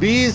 20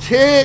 6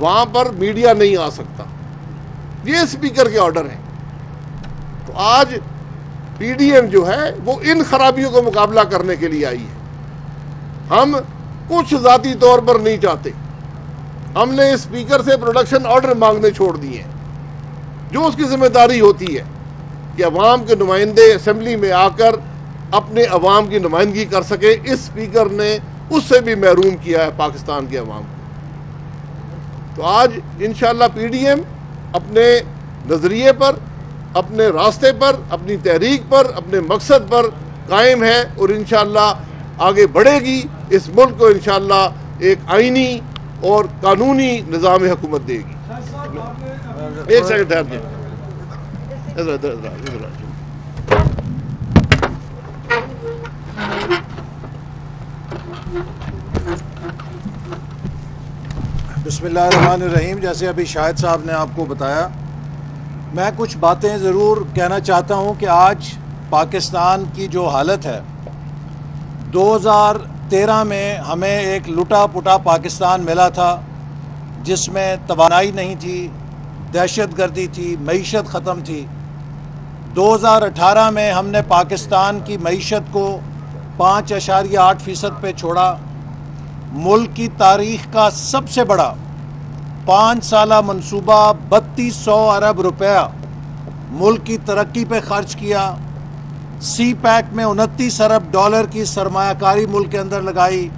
وہاں پر میڈیا نہیں آ سکتا. یہ اسپیکر کے آرڈر ہیں. تو آج پی ڈی ایم جو ہے وہ ان خرابیوں کا مقابلہ کرنے کے لیے آئی ہے. ہم کچھ ذاتی طور پر نہیں چاہتے. ہم نے اسپیکر سے پروڈکشن آرڈر مانگنے چھوڑ دیے ہیں. جو اس کی ذمہ داری ہوتی ہے کہ عوام کے نمائندے اسمبلی میں آ کر اپنے عوام کی نمائندگی کر سکے، اس اسپیکر نے اس سے بھی محروم کیا ہے پاکستان کے عوام کو. تو آج انشاءاللہ پی ڈی ایم اپنے نظریے پر، اپنے راستے پر، اپنی تحریک پر، اپنے مقصد پر قائم ہے اور انشاءاللہ آگے بڑھے گی. اس ملک کو انشاءاللہ ایک آئینی اور قانونی نظام حکومت دے گی. ایک سیکنڈ ٹھہر دیں. بسم اللہ الرحمن الرحیم. جیسے ابھی شاہد صاحب نے آپ کو بتایا، میں کچھ باتیں ضرور کہنا چاہتا ہوں کہ آج پاکستان کی جو حالت ہے، 2013 میں ہمیں ایک لٹا پٹا پاکستان ملا تھا جس میں توانائی نہیں تھی، دہشت گردی تھی، معیشت ختم تھی. 2018 میں ہم نے پاکستان کی معیشت کو 5.8% پہ چھوڑا. ملک کی تاریخ کا سب سے بڑا 5 سالہ منصوبہ 3200 ارب روپیہ ملک کی ترقی پہ خرچ کیا. سی پیک میں 29 ارب ڈالر کی سرمایہ کاری ملک کے اندر لگائی.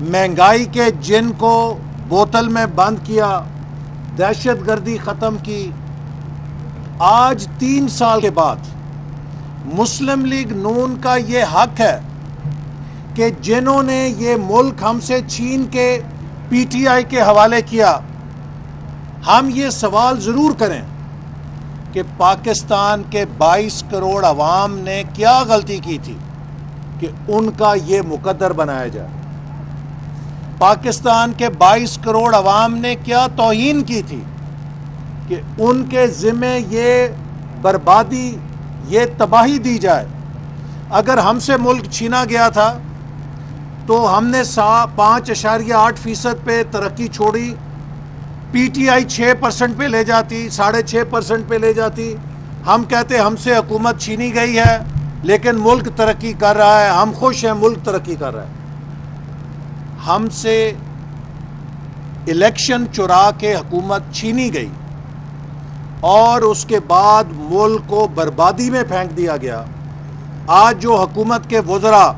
مہنگائی کے جن کو بوتل میں بند کیا، دہشت گردی ختم کی. آج 3 سال کے بعد مسلم لیگ نون کا یہ حق ہے کہ جنہوں نے یہ ملک ہم سے چھین کے پی ٹی آئی کے حوالے کیا، ہم یہ سوال ضرور کریں کہ پاکستان کے 22 کروڑ عوام نے کیا غلطی کی تھی کہ ان کا یہ مقدر بنایا جائے. پاکستان کے 22 کروڑ عوام نے کیا توہین کی تھی کہ ان کے ذمہ یہ بربادی، یہ تباہی دی جائے. اگر ہم سے ملک چھینا گیا تھا تو ہم نے 5.8% پہ ترقی چھوڑی. پی ٹی آئی 6% پہ لے جاتی، 6.5% پہ لے جاتی. ہم کہتے ہم سے حکومت چھینی گئی ہے لیکن ملک ترقی کر رہا ہے، ہم خوش ہیں ملک ترقی کر رہا ہے. ہم سے الیکشن چرا کے حکومت چھینی گئی اور اس کے بعد ملک کو بربادی میں پھینک دیا گیا. آج جو حکومت کے وزراء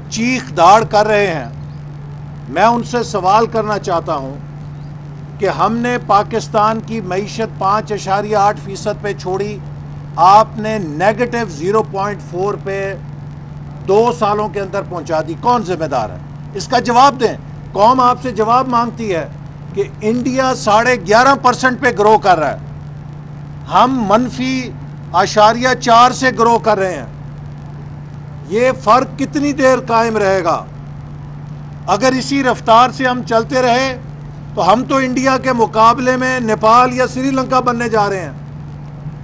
چیخ داڑ کر رہے ہیں، میں ان سے سوال کرنا چاہتا ہوں کہ ہم نے پاکستان کی معیشت 5.8% پہ چھوڑی، آپ نے نیگیٹو 0.4 پہ 2 سالوں کے اندر پہنچا دی. کون ذمہ دار ہے؟ اس کا جواب دیں. قوم آپ سے جواب مانگتی ہے کہ انڈیا 11.5% پہ گرو کر رہا ہے، ہم -0.4 سے گرو کر رہے ہیں. یہ فرق کتنی دیر قائم رہے گا؟ اگر اسی رفتار سے ہم چلتے رہے تو ہم تو انڈیا کے مقابلے میں نیپال یا سری لنکا بننے جا رہے ہیں.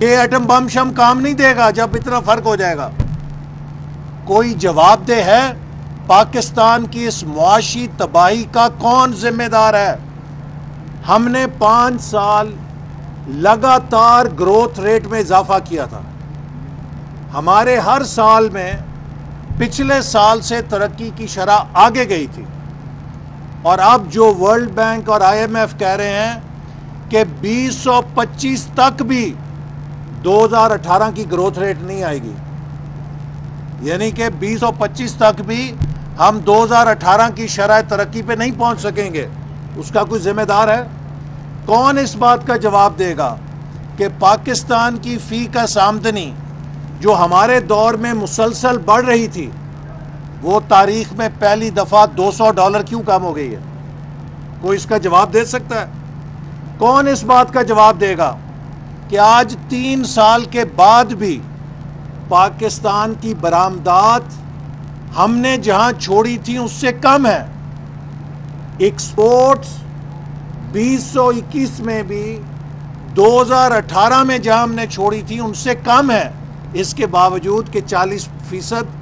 یہ ایٹم بم شم کام نہیں دے گا جب اتنا فرق ہو جائے گا. کوئی جواب دہ ہے؟ پاکستان کی اس معاشی تباہی کا کون ذمہ دار ہے؟ ہم نے 5 سال لگاتار گروتھ ریٹ میں اضافہ کیا تھا. ہمارے ہر سال میں پچھلے سال سے ترقی کی شرح آگے گئی تھی. اور اب جو ورلڈ بینک اور آئی ایم ایف کہہ رہے ہیں کہ 2025 تک بھی 2018 کی گروتھ ریٹ نہیں آئے گی، یعنی کہ 2025 تک بھی ہم 2018 کی شرح ترقی پہ نہیں پہنچ سکیں گے. اس کا کوئی ذمہ دار ہے؟ کون اس بات کا جواب دے گا کہ پاکستان کی فی کس آمدنی جو ہمارے دور میں مسلسل بڑھ رہی تھی، وہ تاریخ میں پہلی دفعہ $200 کیوں کم ہو گئی ہے؟ کوئی اس کا جواب دے سکتا ہے؟ کون اس بات کا جواب دے گا کہ آج 3 سال کے بعد بھی پاکستان کی برآمدات ہم نے جہاں چھوڑی تھی اس سے کم ہے؟ ایکسپورٹس 2021 میں بھی 2018 میں جہاں ہم نے چھوڑی تھی ان سے کم ہے. اس کے باوجود کہ 40%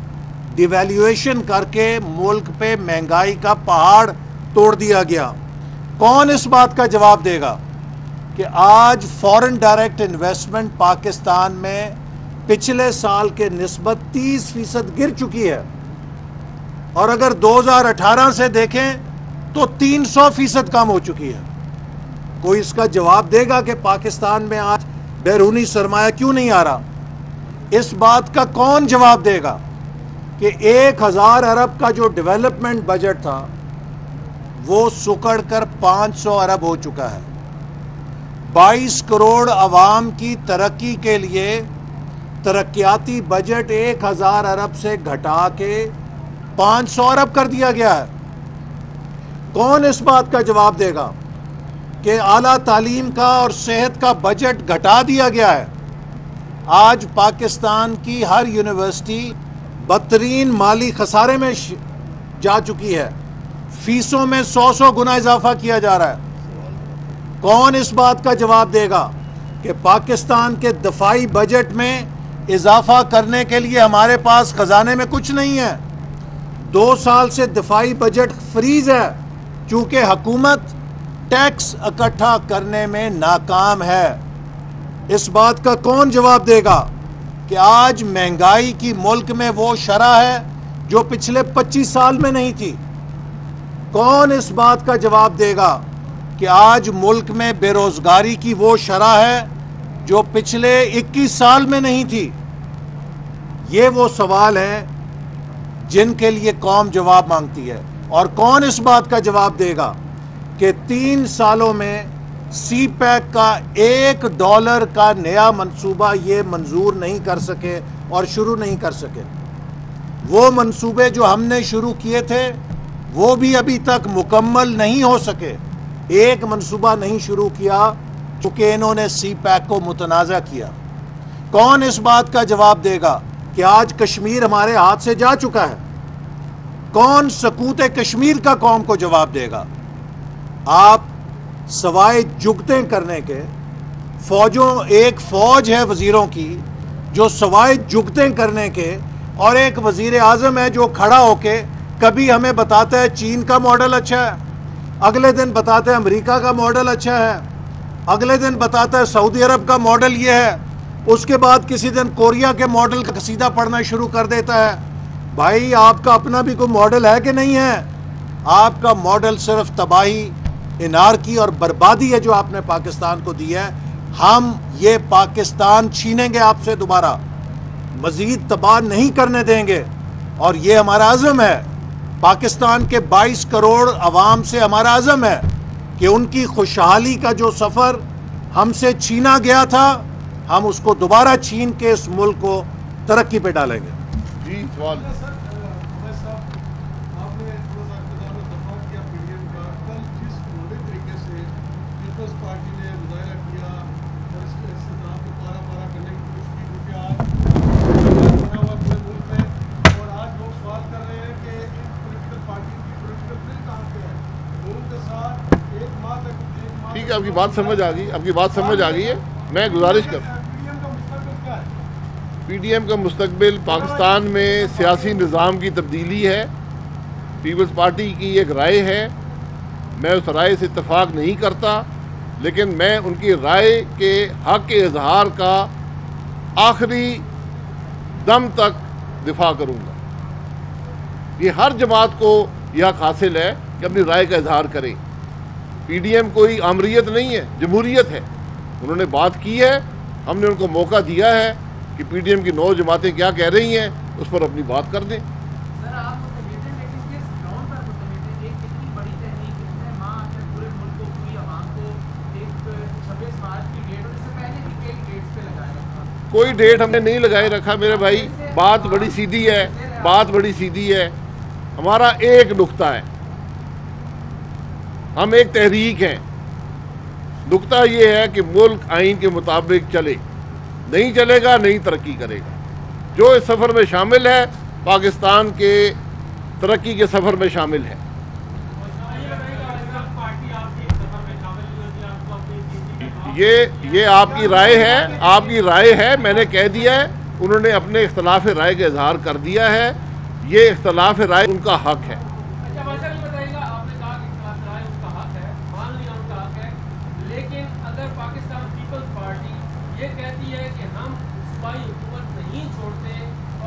ڈیویلیویشن کر کے ملک پہ مہنگائی کا پہاڑ توڑ دیا گیا. کون اس بات کا جواب دے گا کہ آج فورن ڈائریکٹ انویسٹمنٹ پاکستان میں پچھلے سال کے نسبت 30% گر چکی ہے، اور اگر 2018 سے دیکھیں تو 300% کم ہو چکی ہے؟ کوئی اس کا جواب دے گا کہ پاکستان میں آج بیرونی سرمایہ کیوں نہیں آ رہا؟ اس بات کا کون جواب دے گا کہ 1000 ارب کا جو ڈیولپمنٹ بجٹ تھا وہ سکڑ کر 500 ارب ہو چکا ہے؟ 22 کروڑ عوام کی ترقی کے لیے ترقیاتی بجٹ 1000 ارب سے گھٹا کے 500 ارب کر دیا گیا ہے۔ کون اس بات کا جواب دے گا کہ اعلیٰ تعلیم کا اور صحت کا بجٹ گھٹا دیا گیا ہے؟ آج پاکستان کی ہر یونیورسٹی بدترین مالی خسارے میں جا چکی ہے، فیسوں میں 100 گنا اضافہ کیا جا رہا ہے۔ کون اس بات کا جواب دے گا کہ پاکستان کے دفاعی بجٹ میں اضافہ کرنے کے لیے ہمارے پاس خزانے میں کچھ نہیں ہے؟ 2 سال سے دفاعی بجٹ فریز ہے چونکہ حکومت ٹیکس اکٹھا کرنے میں ناکام ہے۔ اس بات کا کون جواب دے گا کہ آج مہنگائی کی ملک میں وہ شرح ہے جو پچھلے 25 سال میں نہیں تھی؟ کون اس بات کا جواب دے گا کہ آج ملک میں بے روزگاری کی وہ شرح ہے جو پچھلے 21 سال میں نہیں تھی؟ یہ وہ سوال ہیں جن کے لیے قوم جواب مانگتی ہے۔ اور کون اس بات کا جواب دے گا کہ 3 سالوں میں سی پیک کا $1 کا نیا منصوبہ یہ منظور نہیں کر سکے اور شروع نہیں کر سکے؟ وہ منصوبے جو ہم نے شروع کیے تھے وہ بھی ابھی تک مکمل نہیں ہو سکے۔ ایک منصوبہ نہیں شروع کیا چونکہ انہوں نے سی پیک کو متنازع کیا۔ کون اس بات کا جواب دے گا کہ آج کشمیر ہمارے ہاتھ سے جا چکا ہے؟ کون سقوط کشمیر کا قوم کو جواب دے گا؟ آپ سوائے جگتیں کرنے کے ایک فوج ہے وزیروں کی جو سوائے جگتیں کرنے کے، اور ایک وزیر اعظم ہے جو کھڑا ہو کے کبھی ہمیں بتاتا ہے چین کا ماڈل اچھا ہے، اگلے دن بتاتا ہے امریکہ کا ماڈل اچھا ہے، اگلے دن بتاتا ہے سعودی عرب کا ماڈل یہ ہے، اس کے بعد کسی دن کوریا کے ماڈل کا قصیدہ پڑھنا شروع کر دیتا ہے۔ بھائی آپ کا اپنا بھی کوئی ماڈل ہے کہ نہیں ہے؟ آپ کا ماڈل صرف تباہی، انارکی اور بربادی ہے جو آپ نے پاکستان کو دی ہے۔ ہم یہ پاکستان چھینیں گے آپ سے، دوبارہ مزید تباہ نہیں کرنے دیں گے، اور یہ ہمارا عزم ہے۔ پاکستان کے 22 کروڑ عوام سے ہمارا عزم ہے کہ ان کی خوشحالی کا جو سفر ہم سے چھینا گیا تھا ہم اس کو دوبارہ چھین کے اس ملک کو ترقی پہ ڈالیں گے۔ جی سوال ٹھیک ہے، آپ کی بات سمجھ آ گئی ہے۔ میں گزارش کر پی ڈی ایم کا مستقبل پاکستان میں سیاسی نظام کی تبدیلی ہے۔ پیپلز پارٹی کی ایک رائے ہے، میں اس رائے سے اتفاق نہیں کرتا، لیکن میں ان کی رائے کے حق کے اظہار کا آخری دم تک دفاع کروں گا۔ یہ ہر جماعت کو یہ حق حاصل ہے کہ اپنی رائے کا اظہار کرے۔ پی ڈی ایم کوئی آمریت نہیں ہے، جمہوریت ہے۔ انہوں نے بات کی ہے، ہم نے ان کو موقع دیا ہے کہ پی ڈی ایم کی 9 جماعتیں کیا کہہ رہی ہیں اس پر اپنی بات کر دیں۔ کوئی ڈیٹ ہم نے نہیں لگائے رکھا میرے بھائی، بات بڑی سیدھی ہے۔ ہمارا ایک نقطہ ہے، ہم ایک تحریک ہیں۔ نقطہ یہ ہے کہ ملک آئین کے مطابق چلے، نہیں چلے گا نہیں ترقی کرے گا۔ جو اس سفر میں شامل ہے پاکستان کے ترقی کے سفر میں شامل ہے۔ یہ آپ کی رائے ہے، میں نے کہہ دیا ہے، انہوں نے اپنے اختلاف رائے کا اظہار کر دیا ہے، یہ اختلاف رائے ان کا حق ہے۔ اگر پاکستان پیپلز پارٹی یہ کہتی ہے کہ ہم صوبائی حکومت نہیں چھوڑتے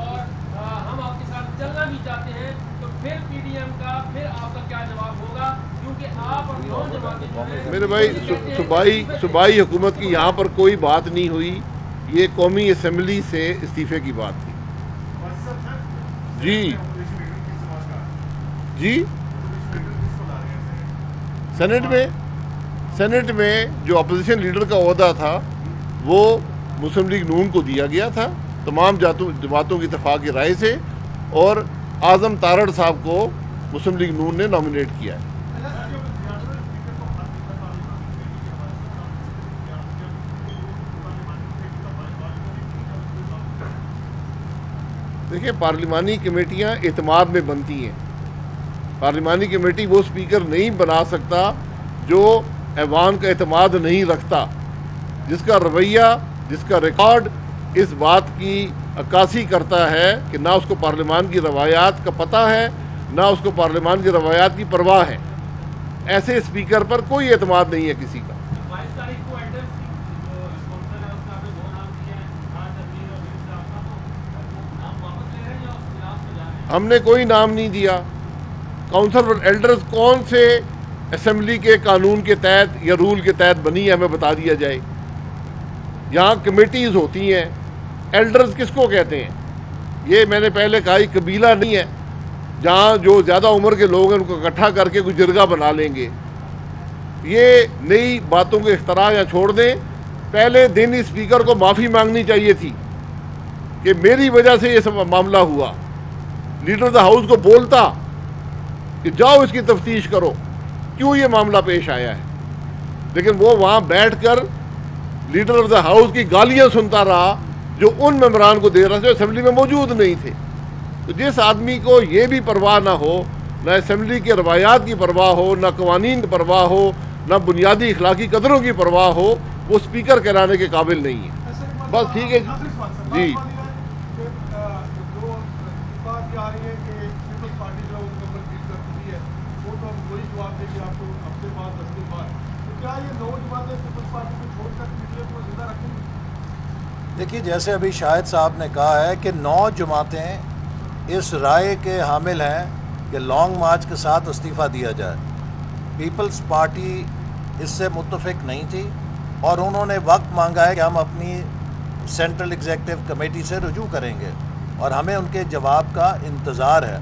اور ہم آپ کے ساتھ چلنا بھی چاہتے ہیں، تو پھر پی ڈی ایم کا پھر آپ کا کیا جواب ہوگا؟ کیونکہ آپ اور نو جماعتیں جو ہیں میرے بھائی صوبائی حکومت کی یہاں پر کوئی بات نہیں ہوئی، یہ قومی اسمبلی سے استعفے کی بات تھی. جی جی سینٹ میں جو اپوزیشن لیڈر کا عہدہ تھا وہ مسلم لیگ نون کو دیا گیا تھا تمام جماعتوں کی اتفاقی رائے سے، اور اعظم تارڑ صاحب کو مسلم لیگ نون نے نامنیٹ کیا ہے. دیکھیں، پارلیمانی کمیٹیاں اعتماد میں بنتی ہیں. پارلیمانی کمیٹی وہ سپیکر نہیں بنا سکتا جو ایوان کا اعتماد نہیں رکھتا، جس کا رویہ، جس کا ریکارڈ اس بات کی عکاسی کرتا ہے کہ نہ اس کو پارلیمان کی روایات کا پتہ ہے، نہ اس کو پارلیمان کی روایات کی پرواہ ہے. ایسے اسپیکر پر کوئی اعتماد نہیں ہے کسی کا. ہم نے کوئی نام نہیں دیا. کاؤنسل فار ایلڈرز کون سے اسمبلی کے قانون کے تحت یا رول کے تحت بنی ہے، ہمیں بتا دیا جائے. یہاں کمیٹیز ہوتی ہیں. ایلڈرز کس کو کہتے ہیں؟ یہ میں نے پہلے کہا، قبیلہ نہیں ہے جہاں جو زیادہ عمر کے لوگ ہیں ان کو اکٹھا کر کے کوئی جرگہ بنا لیں گے. یہ نئی باتوں کے اختراع یا چھوڑ دیں. پہلے دن اسپیکر کو معافی مانگنی چاہیے تھی کہ میری وجہ سے یہ سب معاملہ ہوا. لیڈر آف دا ہاؤس کو بولتا کہ جاؤ اس کی تفتیش کرو کیوں یہ معاملہ پیش آیا ہے، لیکن وہ وہاں بیٹھ کر لیڈر آف دا ہاؤس کی گالیاں سنتا رہا جو ان ممبران کو دے رہا تھا جو اسمبلی میں موجود نہیں تھے. تو جس آدمی کو یہ بھی پرواہ نہ ہو، نہ اسمبلی کی روایات کی پرواہ ہو، نہ قوانین کی پرواہ ہو، نہ بنیادی اخلاقی قدروں کی پرواہ ہو، وہ اسپیکر کہلانے کے قابل نہیں ہے. بس ٹھیک ہے جی. دیکھیے، جیسے ابھی شاہد صاحب نے کہا ہے کہ 9 جماعتیں اس رائے کے حامل ہیں کہ لانگ مارچ کے ساتھ استعفیٰ دیا جائے. پیپلز پارٹی اس سے متفق نہیں تھی اور انہوں نے وقت مانگا ہے کہ ہم اپنی سینٹرل ایگزیکٹو کمیٹی سے رجوع کریں گے اور ہمیں ان کے جواب کا انتظار ہے.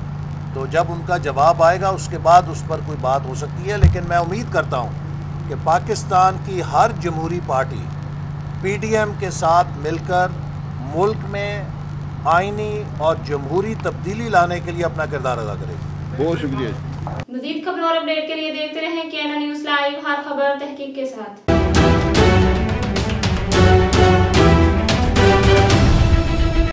تو جب ان کا جواب آئے گا اس کے بعد اس پر کوئی بات ہو سکتی ہے. لیکن میں امید کرتا ہوں کہ پاکستان کی ہر جمہوری پارٹی پی ڈی ایم کے ساتھ مل کر ملک میں آئینی اور جمہوری تبدیلی لانے کے لیے اپنا کردار ادا کرے گی. بہت شکریہ. مزید خبروں اور اپڈیٹ کے لیے دیکھتے رہیں کینن نیوز لائیو، ہر خبر تحقیق کے ساتھ.